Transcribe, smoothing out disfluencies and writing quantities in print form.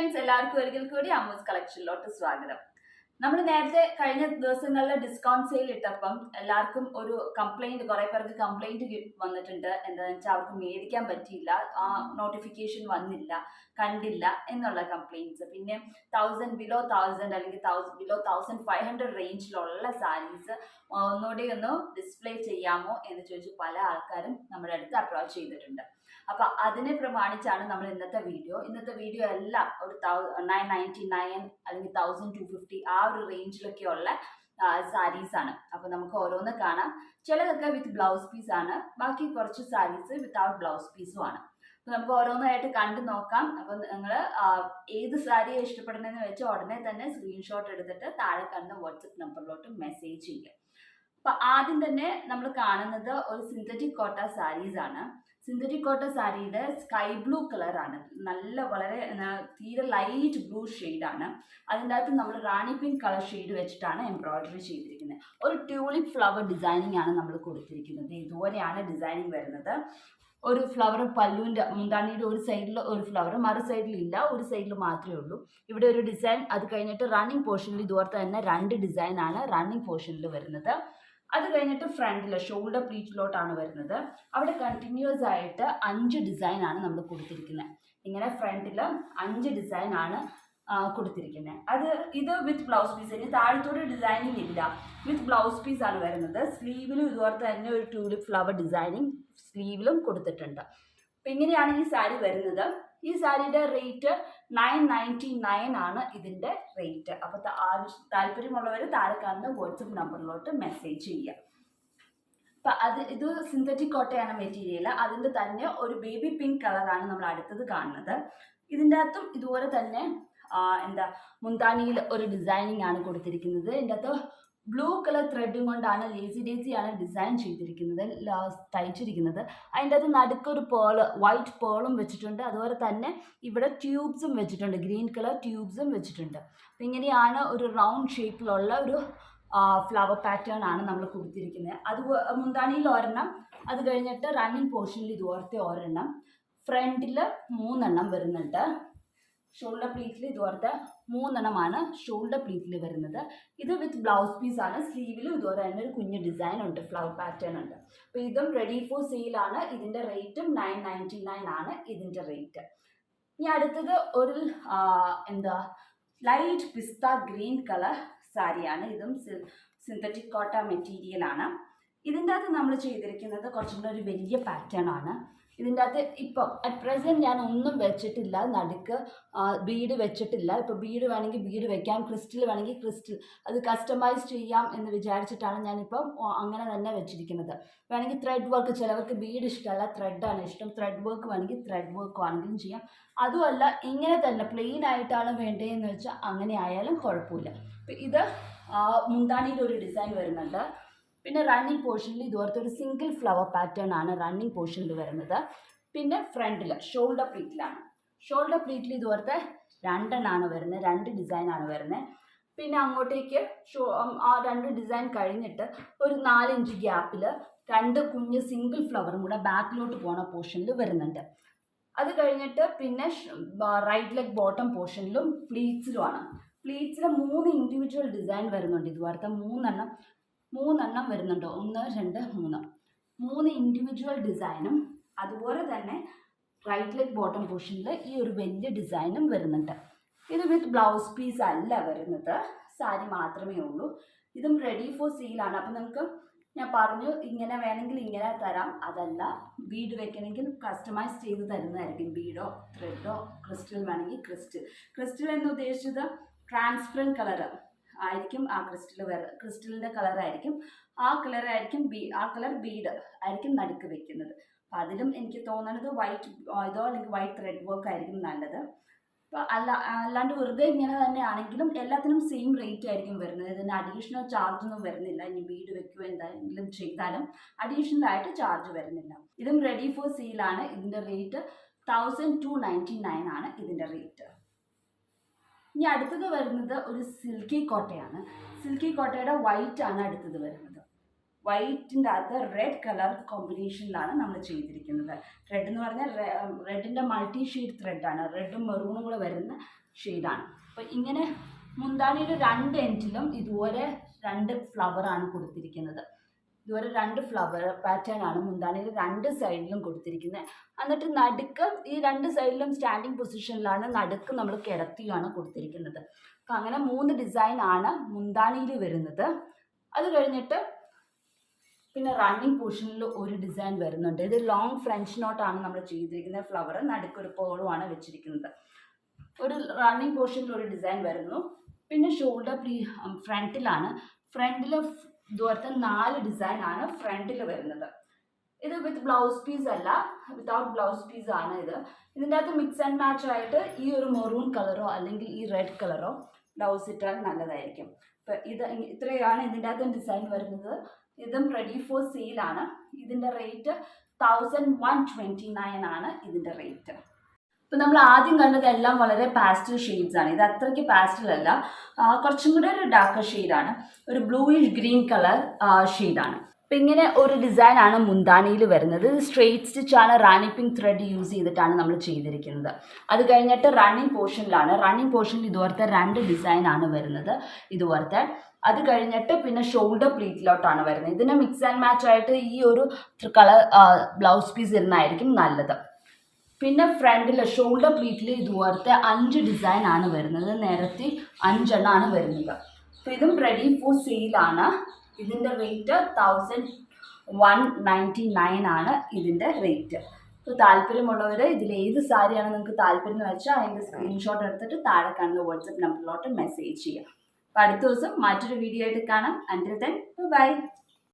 Friends, എല്ലാവർക്കും ഒരിക്കൽ കൂടി അമ്മൂസ് കളക്ഷനിലോട്ട് സ്വാഗതം. നമ്മൾ നേരത്തെ കഴിഞ്ഞ ദിവസങ്ങളിൽ ഡിസ്കൗണ്ട് സെയിൽ ഇട്ടപ്പം എല്ലാവർക്കും ഒരു കംപ്ലൈന്റ്, കുറെ പേർക്ക് കംപ്ലൈന്റ് വന്നിട്ടുണ്ട്. എന്താണെന്ന് വെച്ചാൽ അവർക്ക് മേടിക്കാൻ പറ്റിയില്ല, ആ നോട്ടിഫിക്കേഷൻ വന്നില്ല, കണ്ടില്ല എന്നുള്ള കംപ്ലൈൻറ്റ്സ്. പിന്നെ 1000 അല്ലെങ്കിൽ ബിലോ 1500 റേഞ്ചിലുള്ള സാരീസ് ഒന്നുകൂടി ഒന്ന് ഡിസ്പ്ലേ ചെയ്യാമോ എന്ന് ചോദിച്ച് പല ആൾക്കാരും നമ്മുടെ അടുത്ത് അപ്രോച്ച് ചെയ്തിട്ടുണ്ട്. അപ്പൊ അതിനെ പ്രമാണിച്ചാണ് നമ്മൾ ഇന്നത്തെ വീഡിയോ എല്ലാം ഒരു 999 അല്ലെങ്കിൽ 1250 ആ ഒരു റേഞ്ചിലൊക്കെയുള്ള സാരീസ് ആണ്. അപ്പൊ നമുക്ക് ഓരോന്ന് കാണാം. ചിലതൊക്കെ വിത്ത് ബ്ലൗസ് പീസ് ആണ്, ബാക്കി കുറച്ച് സാരീസ് വിത്തൗട്ട് ബ്ലൗസ് പീസും ആണ്. അപ്പൊ നമുക്ക് ഓരോന്നായിട്ട് കണ്ടു നോക്കാം. അപ്പൊ നിങ്ങൾ ഏത് സാരിയാണ് ഇഷ്ടപ്പെടുന്നതെന്ന് വെച്ചാൽ ഉടനെ തന്നെ സ്ക്രീൻഷോട്ട് എടുത്തിട്ട് താഴെ കാണുന്ന വാട്സപ്പ് നമ്പറിലോട്ട് മെസ്സേജ് ചെയ്യുക. അപ്പൊ ആദ്യം തന്നെ നമ്മൾ കാണുന്നത് ഒരു സിന്തറ്റിക് കോട്ട സാരീസ് ആണ്. സിന്തറ്റിക് കോട്ട സാരിയുടെ സ്കൈ ബ്ലൂ കളറാണ്, വളരെ തീരെ ലൈറ്റ് ബ്ലൂ ഷെയ്ഡാണ്. അതിൻ്റെ അകത്ത് നമ്മൾ റാണി പിങ്ക് കളർ ഷെയ്ഡ് വെച്ചിട്ടാണ് എംബ്രോയിഡറി ചെയ്തിരിക്കുന്നത്. ഒരു ട്യൂലിപ്പ് ഫ്ലവർ ഡിസൈനിങ് ആണ് നമ്മൾ കൊടുത്തിരിക്കുന്നത്. ഇതുപോലെയാണ് ഡിസൈനിങ് വരുന്നത്. ഒരു ഫ്ലവർ പല്ലുവിൻ്റെ മുന്താണിയുടെ ഒരു സൈഡിൽ ഒരു ഫ്ലവർ, മറു സൈഡിൽ ഇല്ല, ഒരു സൈഡിൽ മാത്രമേ ഉള്ളൂ. ഇവിടെ ഒരു ഡിസൈൻ, അത് കഴിഞ്ഞിട്ട് റണ്ണിങ് പോർഷനിൽ ഇതുപോലെ തന്നെ 2 ഡിസൈനാണ് റണ്ണിങ് പോർഷനിൽ വരുന്നത്. അത് കഴിഞ്ഞിട്ട് ഫ്രണ്ടിൽ ഷോൾഡർ പ്ലീറ്റിലോട്ടാണ് വരുന്നത്. അവിടെ കണ്ടിന്യൂസ് ആയിട്ട് 5 ഡിസൈനാണ് നമ്മൾ കൊടുത്തിരിക്കുന്നത്. ഇങ്ങനെ ഫ്രണ്ടിൽ 5 ഡിസൈനാണ് കൊടുത്തിരിക്കുന്നത്. ഇത് വിത്ത് ബ്ലൗസ് പീസ്. ഇനി താഴത്തോടെ ഡിസൈനിങ് ഇല്ല, വിത്ത് ബ്ലൗസ് പീസ് ആണ് വരുന്നത്. സ്ലീവിലും ഇതുപോലെ തന്നെ ഒരു ട്യൂലിപ്പ് ഫ്ലവർ ഡിസൈനിങ് സ്ലീവിലും കൊടുത്തിട്ടുണ്ട്. അപ്പം ഇങ്ങനെയാണ് ഈ സാരി വരുന്നത്. ഈ സാരിയുടെ റേറ്റ് 999 ആണ് ഇതിൻ്റെ റേറ്റ്. അപ്പോൾ താല്പര്യമുള്ളവർ താഴെ കാണുന്ന വാട്സപ്പ് നമ്പറിലോട്ട് മെസ്സേജ് ചെയ്യുക. അപ്പം ഇത് സിന്തറ്റിക് കോട്ടയാണ് മെറ്റീരിയൽ. അതിൻ്റെ തന്നെ ഒരു ബേബി പിങ്ക് കളറാണ് നമ്മൾ അടുത്തത് കാണുന്നത്. ഇതിൻ്റെ അകത്തും ഇതുപോലെ തന്നെ മുന്താണിയിൽ ഒരു ഡിസൈനിങ് ആണ് കൊടുത്തിരിക്കുന്നത്. ഇതിൻ്റെ അകത്ത് ബ്ലൂ കളർ ത്രെഡും കൊണ്ടാണ് ലേസി ആണ് ഡിസൈൻ ചെയ്തിരിക്കുന്നത്, തയ്ച്ചിരിക്കുന്നത്. അതിൻ്റെ അത് നടുക്കൊരു വൈറ്റ് പേളും വെച്ചിട്ടുണ്ട്. അതുപോലെ തന്നെ ഇവിടെ ട്യൂബ്സും വെച്ചിട്ടുണ്ട്, ഗ്രീൻ കളർ ട്യൂബ്സും വെച്ചിട്ടുണ്ട്. അപ്പം ഇങ്ങനെയാണ് ഒരു റൗണ്ട് ഷേപ്പിലുള്ള ഒരു ഫ്ലവർ പാറ്റേൺ ആണ് നമ്മൾ കൊടുത്തിരിക്കുന്നത്. അത് മുന്താണിയിൽ ഒരെണ്ണം, അത് കഴിഞ്ഞിട്ട് റണ്ണിങ് പോർഷനിൽ ഇതുപോലത്തെ ഒരെണ്ണം, ഫ്രണ്ടിൽ 3 എണ്ണം വരുന്നുണ്ട്. ഷോൾഡർ പ്ലീറ്റിൽ ഇതുപോലത്തെ 3 എണ്ണമാണ് ഷോൾഡർ പ്ലീറ്റിൽ വരുന്നത്. ഇത് വിത്ത് ബ്ലൗസ് പീസ് ആണ്. സ്ലീവിലും ഇതുപോലെ തന്നെ ഒരു കുഞ്ഞ് ഡിസൈൻ ഉണ്ട്, ഫ്ലവർ പാറ്റേൺ ഉണ്ട്. അപ്പോൾ ഇതും റെഡി ഫോർ സെയിലാണ്. ഇതിൻ്റെ റേറ്റും 999 ആണ് ഇതിൻ്റെ റേറ്റ്. ഇനി അടുത്തത് ഒരു ലൈറ്റ് പിസ്ത ഗ്രീൻ കളർ സാരിയാണ്. ഇതും സിന്തറ്റിക് കോട്ട മെറ്റീരിയലാണ്. ഇതിൻ്റെ അകത്ത് നമ്മൾ ചെയ്തിരിക്കുന്നത് കുറച്ചും കൂടെ ഒരു വലിയ പാറ്റേൺ ആണ്. ഇതിൻ്റെ അകത്ത് ഇപ്പം അറ്റ് പ്രസൻറ്റ് ഞാൻ ഒന്നും വെച്ചിട്ടില്ല, നടുക്ക് ബീഡ് വെച്ചിട്ടില്ല. ഇപ്പോൾ ബീഡ് വേണമെങ്കിൽ ബീഡ് വെക്കാം, ക്രിസ്റ്റൽ വേണമെങ്കിൽ ക്രിസ്റ്റൽ, അത് കസ്റ്റമൈസ് ചെയ്യാം എന്ന് വിചാരിച്ചിട്ടാണ് ഞാനിപ്പം അങ്ങനെ തന്നെ വെച്ചിരിക്കുന്നത്. വേണമെങ്കിൽ ത്രെഡ് വർക്ക്, ചിലവർക്ക് ബീഡ് ഇഷ്ടമല്ല, ത്രെഡാണ് ഇഷ്ടം. ത്രെഡ് വർക്ക് വേണമെങ്കിൽ ത്രെഡ് വർക്ക് ആണെങ്കിലും ചെയ്യാം. അതുമല്ല ഇങ്ങനെ തന്നെ പ്ലെയിൻ ആയിട്ടാണ് വേണ്ടതെന്ന് വെച്ചാൽ അങ്ങനെ ആയാലും കുഴപ്പമില്ല. അപ്പം ഇത് മുന്താണിയിൽ ഒരു ഡിസൈൻ വരുന്നുണ്ട്. പിന്നെ റണ്ണിങ് പോർഷനിൽ ഇതുപോലത്തെ ഒരു സിംഗിൾ ഫ്ലവർ പാറ്റേൺ ആണ് റണ്ണിങ് പോർഷനിൽ വരുന്നത്. പിന്നെ ഫ്രണ്ടിൽ ഷോൾഡർ പ്ലീറ്റിലാണ്. ഷോൾഡർ പ്ലീറ്റിൽ ഇതുപോലത്തെ 2 എണ്ണമാണ് വരുന്നത്, 2 ഡിസൈനാണ് വരുന്നത്. പിന്നെ അങ്ങോട്ടേക്ക് ആ 2 ഡിസൈൻ കഴിഞ്ഞിട്ട് ഒരു 4 ഇഞ്ച് ഗ്യാപ്പിൽ 2 കുഞ്ഞ് സിംഗിൾ ഫ്ലവറും കൂടെ ബാക്കിലോട്ട് പോണ പോർഷനിൽ വരുന്നുണ്ട്. അത് കഴിഞ്ഞിട്ട് പിന്നെ റൈറ്റ് ലെഗ് ബോട്ടം പോർഷനിലും പ്ലീറ്റ്സിലുമാണ്. പ്ലീറ്റ്സിൽ 3 ഇൻഡിവിജ്വൽ ഡിസൈൻ വരുന്നുണ്ട്. ഇതുപോലത്തെ 3 എണ്ണം വരുന്നുണ്ട്. 1 2 3 ഇൻഡിവിജ്വൽ ഡിസൈനും, അതുപോലെ തന്നെ റൈറ്റ് ലെഗ് ബോട്ടം പോർഷനിൽ ഈ ഒരു വലിയ ഡിസൈനും വരുന്നുണ്ട്. ഇത് വിത്ത് ബ്ലൗസ് പീസ് അല്ല വരുന്നത്, സാരി മാത്രമേ ഉള്ളൂ. ഇതും റെഡി ഫോർ സെയിലാണ്. അപ്പം നിങ്ങൾക്ക് ഞാൻ പറഞ്ഞു ഇങ്ങനെ വേണമെങ്കിൽ ഇങ്ങനെ തരാം, അതല്ല ബീഡ് വെക്കണമെങ്കിൽ കസ്റ്റമൈസ് ചെയ്ത് തരുന്നതായിരിക്കും. ബീഡോ ത്രെഡോ ക്രിസ്റ്റൽ വേണമെങ്കിൽ ക്രിസ്റ്റൽ എന്ന് ഉദ്ദേശിച്ചത് ട്രാൻസ്പെറൻറ്റ് കളർ ആയിരിക്കും. ആ ക്രിസ്റ്റലിൻ്റെ കളറായിരിക്കും, ആ കളർ ബീഡ് ആയിരിക്കും നടുക്ക് വെക്കുന്നത്. അപ്പം അതിലും എനിക്ക് തോന്നുന്നത് വൈറ്റ് ഇതോ അല്ലെങ്കിൽ വൈറ്റ് ത്രെഡ് വർക്ക് ആയിരിക്കും നല്ലത്. അപ്പം അല്ലാണ്ട് വെറുതെ ഇങ്ങനെ തന്നെ ആണെങ്കിലും എല്ലാത്തിനും സെയിം റേറ്റ് ആയിരിക്കും വരുന്നത്. ഇതിന് അഡീഷണൽ ചാർജ് ഒന്നും വരുന്നില്ല. ഇനി ബീഡ് വെക്കുകയോ എന്തെങ്കിലും ചെയ്താലും അഡീഷണൽ ആയിട്ട് ചാർജ് വരുന്നില്ല. ഇതും റെഡി ഫോർ സെയിലാണ്. ഇതിൻ്റെ റേറ്റ് 1299 ആണ് ഇതിൻ്റെ റേറ്റ്. ഇനി അടുത്തത് വരുന്നത് ഒരു സിൽക്കി കോട്ടയാണ്. സിൽക്കി കോട്ടയുടെ വൈറ്റ് ആണ് അടുത്തത് വരുന്നത്. വൈറ്റിൻ്റെ അകത്ത് റെഡ് കളർ കോമ്പിനേഷനിലാണ് നമ്മൾ ചെയ്തിരിക്കുന്നത്. റെഡ് എന്ന് പറഞ്ഞാൽ റെഡിൻ്റെ മൾട്ടി ഷെയ്ഡ് ത്രെഡാണ്, റെഡും മെറൂണും കൂടെ വരുന്ന ഷെയ്ഡാണ്. അപ്പോൾ ഇങ്ങനെ മുന്താണിയുടെ 2 എൻഡിലും ഇതുപോലെ 2 ഫ്ലവറാണ് കൊടുത്തിരിക്കുന്നത്. ഇതുപോലെ 2 ഫ്ലവർ പാറ്റേൺ ആണ് മുന്താണിയിൽ 2 സൈഡിലും കൊടുത്തിരിക്കുന്നത്. എന്നിട്ട് നടുക്ക് ഈ 2 സൈഡിലും സ്റ്റാൻഡിങ് പൊസിഷനിലാണ്, നടുക്ക് നമ്മൾ കിടത്തിയാണ് കൊടുത്തിരിക്കുന്നത്. അപ്പം അങ്ങനെ 3 ഡിസൈൻ ആണ് മുന്താണിയിൽ വരുന്നത്. അത് കഴിഞ്ഞിട്ട് പിന്നെ റണ്ണിങ് പോർഷനിൽ ഒരു ഡിസൈൻ വരുന്നുണ്ട്. ഇത് ലോങ് ഫ്രഞ്ച് നോട്ടാണ് നമ്മൾ ചെയ്തിരിക്കുന്നത്. ഫ്ലവർ നടുക്കൊരു പേളുമാണ് വെച്ചിരിക്കുന്നത്. ഒരു റണ്ണിങ് പോർഷനിൽ ഒരു ഡിസൈൻ വരുന്നു. പിന്നെ ഷോൾഡർ ഫ്രണ്ടിലാണ്, ഫ്രണ്ടിൽ ഇതുപോലത്തെ 4 ഡിസൈൻ ആണ് ഫ്രണ്ടിൽ വരുന്നത്. ഇത് വിത്ത് ബ്ലൗസ് പീസ് അല്ല, വിത്തൗട്ട് ബ്ലൗസ് പീസ് ആണ് ഇത്. ഇതിൻ്റെ അകത്ത് മിക്സ് ആൻഡ് മാച്ച് ആയിട്ട് ഈ ഒരു മെറൂൺ കളറോ അല്ലെങ്കിൽ ഈ റെഡ് കളറോ ബ്ലൗസ് ഇട്ടാൽ നല്ലതായിരിക്കും. ഇപ്പം ഇത്രയാണ് ഇതിൻ്റെ അകത്ത് ഡിസൈൻ വരുന്നത്. ഇതും റെഡി ഫോർ സെയിലാണ്. ഇതിൻ്റെ റേറ്റ് 1129 ആണ് ഇതിൻ്റെ റേറ്റ്. ഇപ്പം നമ്മൾ ആദ്യം കണ്ടതെല്ലാം വളരെ പാസ്റ്റൽ ഷെയ്ഡ്സ് ആണ്. ഇത് അത്രയ്ക്ക് പാസ്റ്റൽ അല്ല, കുറച്ചും കൂടെ ഒരു ഡാർക്കർ ഷെയ്ഡാണ്, ഒരു ബ്ലൂയിഷ് ഗ്രീൻ കളർ ഷെയ്ഡാണ്. അപ്പം ഇങ്ങനെ ഒരു ഡിസൈൻ ആണ് മുന്താണിയിൽ വരുന്നത്. സ്ട്രെയിറ്റ് സ്റ്റിച്ചാണ്, റാണി പിങ്ക് ത്രെഡ് യൂസ് ചെയ്തിട്ടാണ് നമ്മൾ ചെയ്തിരിക്കുന്നത്. അത് കഴിഞ്ഞിട്ട് റണ്ണിങ് പോർഷനിലാണ്, റണ്ണിങ് പോർഷനിൽ ഇതുപോലത്തെ 2 ഡിസൈൻ ആണ് വരുന്നത് ഇതുപോലത്തെ. അത് കഴിഞ്ഞിട്ട് പിന്നെ ഷോൾഡർ പ്ലീറ്റിലോട്ടാണ് വരുന്നത്. ഇതിന് മിക്സ് ആൻഡ് മാച്ച് ആയിട്ട് ഈ ഒരു കളർ ബ്ലൗസ് പീസ് ഇരുന്നായിരിക്കും നല്ലത്. പിന്നെ ഫ്രണ്ടിൽ ഷോൾഡർ പ്ലീറ്റിൽ ഇതുപോലത്തെ 5 ഡിസൈൻ ആണ് വരുന്നത്. നേരത്തെ 5 എണ്ണമാണ് വരുന്നത്. അപ്പോൾ ഇതും റെഡി ഫോർ സെയിലാണ്. ഇതിൻ്റെ റേറ്റ് 1199 ആണ് ഇതിൻ്റെ റേറ്റ്. അപ്പോൾ താല്പര്യമുള്ളവർ ഇതിൽ ഏത് സാരിയാണ് നിങ്ങൾക്ക് താല്പര്യം എന്ന് വെച്ചാൽ അതിൻ്റെ സ്ക്രീൻഷോട്ട് എടുത്തിട്ട് താഴെ കാണുന്ന വാട്സപ്പ് നമ്പറിലോട്ട് മെസ്സേജ് ചെയ്യാം. അപ്പോൾ അടുത്ത ദിവസം മറ്റൊരു വീഡിയോ ആയിട്ട് കാണാം. അൻറ്റിൽ ദെൻ ബൈ.